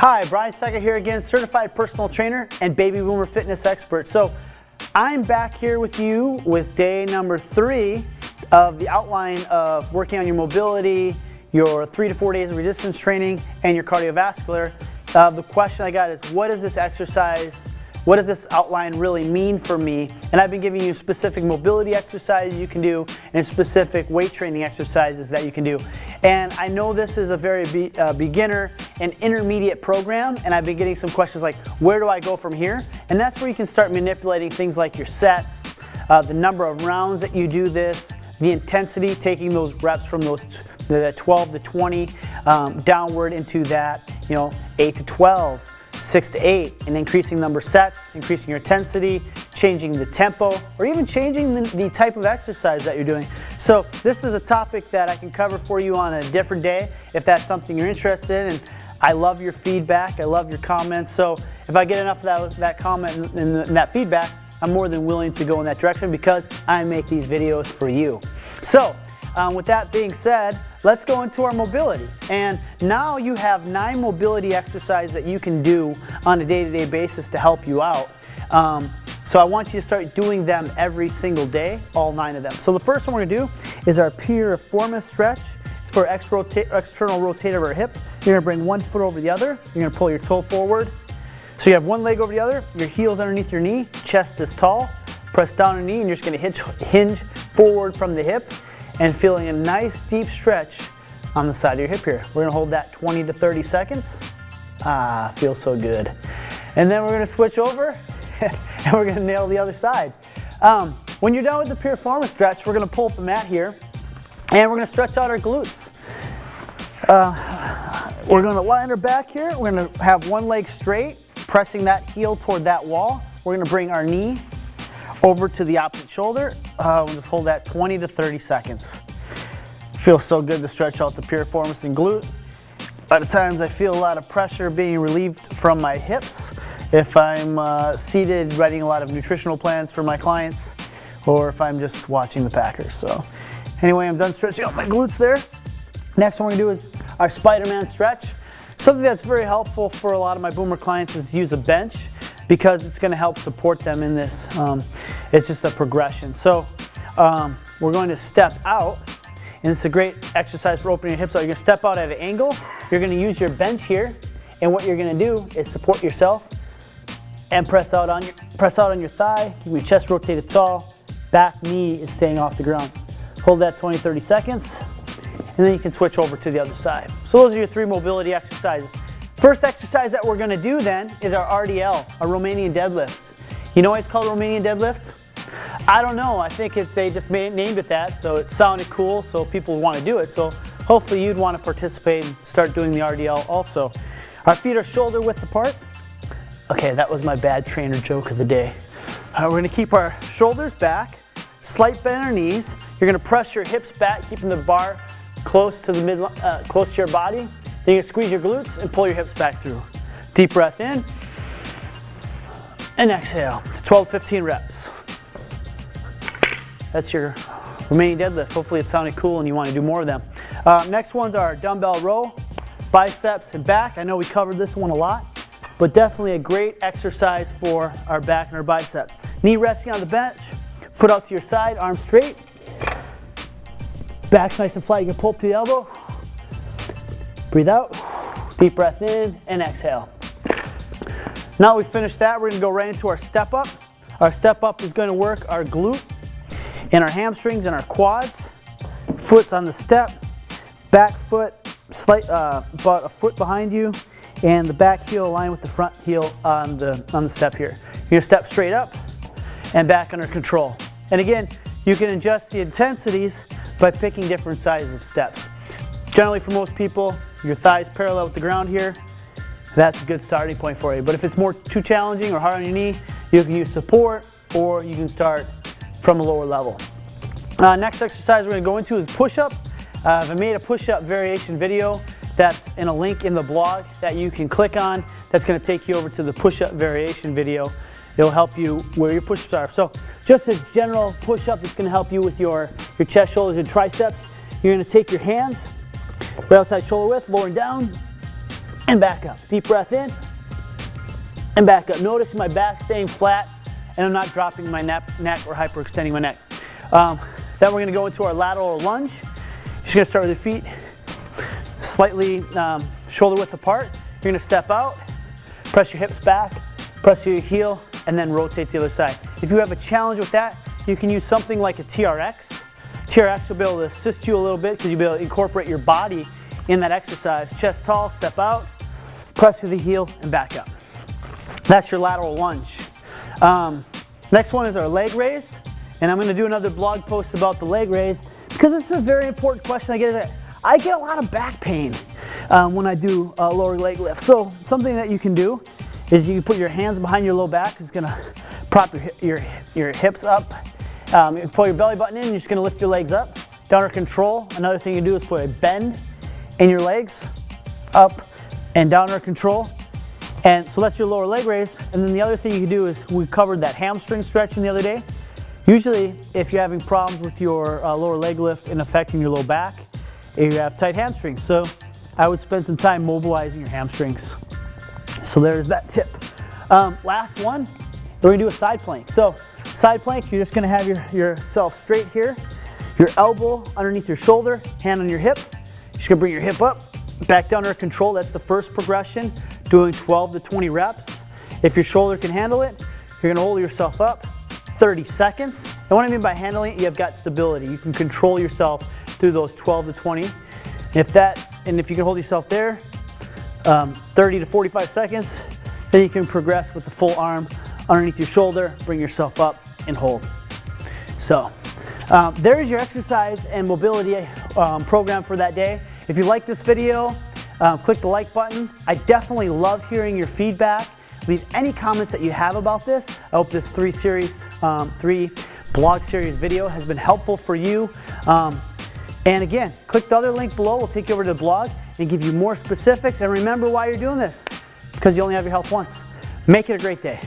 Hi, Brian Stecker here again, certified personal trainer and baby boomer fitness expert. So I'm back here with you with day number 3 of the outline of working on your mobility, your 3 to 4 days of resistance training, and your cardiovascular. The question I got is, what does this exercise, what does this outline really mean for me? And I've been giving you specific mobility exercises you can do and specific weight training exercises that you can do. And I know this is a very beginner and intermediate program, and I've been getting some questions like, where do I go from here? And that's where you can start manipulating things like your sets, the number of rounds that you do this, the intensity, taking those reps from those the 12 to 20 downward into that, 8 to 12. 6 to 8, and increasing number of sets, increasing your intensity, changing the tempo, or even changing the type of exercise that you're doing. So this is a topic that I can cover for you on a different day if that's something you're interested in. And I love your feedback, I love your comments. So if I get enough of that comment and that feedback, I'm more than willing to go in that direction because I make these videos for you. So with that being said, let's go into our mobility. And now you have 9 mobility exercises that you can do on a day-to-day basis to help you out. So I want you to start doing them every single day, all 9 of them. So the first one we're gonna do is our piriformis stretch. It's for external rotator of our hip. You're gonna bring one foot over the other. You're gonna pull your toe forward. So you have one leg over the other, your heel's underneath your knee, chest is tall, press down on your knee, and you're just gonna hinge forward from the hip and feeling a nice deep stretch on the side of your hip here. We're gonna hold that 20 to 30 seconds. Feels so good. And then we're gonna switch over and we're gonna nail the other side. When you're done with the piriformis stretch, we're gonna pull up the mat here and we're gonna stretch out our glutes. We're gonna line our back here. We're gonna have one leg straight, pressing that heel toward that wall. We're gonna bring our knee over to the opposite shoulder. We'll just hold that 20 to 30 seconds. Feels so good to stretch out the piriformis and glute. A lot of times I feel a lot of pressure being relieved from my hips if I'm seated writing a lot of nutritional plans for my clients or if I'm just watching the Packers. So anyway, I'm done stretching out my glutes there. Next one we're gonna do is our Spider-Man stretch. Something that's very helpful for a lot of my boomer clients is to use a bench, because it's going to help support them in this. It's just a progression. So we're going to step out, and it's a great exercise for opening your hips out. You're going to step out at an angle. You're going to use your bench here, and what you're going to do is support yourself and press out on your thigh. Keep your chest rotated tall. Back knee is staying off the ground. Hold that 20-30 seconds, and then you can switch over to the other side. So those are your 3 mobility exercises. First exercise that we're going to do then is our RDL, a Romanian deadlift. You know why it's called Romanian deadlift? I don't know. I think they just named it that, so it sounded cool, so people want to do it. So hopefully you'd want to participate and start doing the RDL also. Our feet are shoulder width apart. Okay, that was my bad trainer joke of the day. We're going to keep our shoulders back, slight bend in our knees. You're going to press your hips back, keeping the bar close to close to your body. Then you're going to squeeze your glutes and pull your hips back through. Deep breath in and exhale. 12-15 reps. That's your Romanian deadlift. Hopefully it sounded cool and you want to do more of them. Next one's our dumbbell row, biceps and back. I know we covered this one a lot, but definitely a great exercise for our back and our bicep. Knee resting on the bench, foot out to your side, arms straight. Back's nice and flat. You can pull up to the elbow. Breathe out, deep breath in, and exhale. Now we finished that, we're gonna go right into our step up. Our step up is gonna work our glute and our hamstrings and our quads. Foot's on the step, back foot about a foot behind you, and the back heel aligned with the front heel on the step here. You're gonna step straight up and back under control. And again, you can adjust the intensities by picking different sizes of steps. Generally for most people, your thighs parallel with the ground here, that's a good starting point for you. But if it's too challenging or hard on your knee, you can use support or you can start from a lower level. Next exercise we're going to go into is push-up. I made a push-up variation video that's in a link in the blog that you can click on. That's going to take you over to the push-up variation video. It'll help you where your push-ups are. So just a general push-up that's going to help you with your chest, shoulders, and triceps. You're going to take your hands right outside shoulder width, lowering down, and back up. Deep breath in and back up. Notice my back staying flat and I'm not dropping my neck or hyperextending my neck. Then we're gonna go into our lateral lunge. You're just gonna start with your feet slightly shoulder width apart. You're gonna step out, press your hips back, press your heel, and then rotate to the other side. If you have a challenge with that, you can use something like a TRX. TRX will be able to assist you a little bit because you'll be able to incorporate your body in that exercise. Chest tall, step out, press to the heel, and back up. That's your lateral lunge. Next one is our leg raise, and I'm going to do another blog post about the leg raise because this is a very important question. I get a lot of back pain when I do lower leg lift. So something that you can do is you can put your hands behind your low back. It's going to prop your hips up. You can pull your belly button in. You're just going to lift your legs up. Down under control. Another thing you do is put a bend in your legs, up and down under control. And so that's your lower leg raise. And then the other thing you can do is, we covered that hamstring stretching the other day. Usually, if you're having problems with your lower leg lift and affecting your low back, you have tight hamstrings. So I would spend some time mobilizing your hamstrings. So there's that tip. Last one, we're gonna do a side plank. So side plank, you're just gonna have yourself straight here, your elbow underneath your shoulder, hand on your hip. You're just gonna bring your hip up, back down under control. That's the first progression, doing 12 to 20 reps. If your shoulder can handle it, you're gonna hold yourself up 30 seconds. And what I mean by handling it, you've got stability. You can control yourself through those 12 to 20. And if you can hold yourself there, 30 to 45 seconds, then you can progress with the full arm underneath your shoulder, bring yourself up and hold. So there's your exercise and mobility program for that day. If you like this video, click the like button. I definitely love hearing your feedback. Leave any comments that you have about this. I hope this three blog series video has been helpful for you. And again, click the other link below. We'll take you over to the blog and give you more specifics. And remember why you're doing this, because you only have your health once. Make it a great day.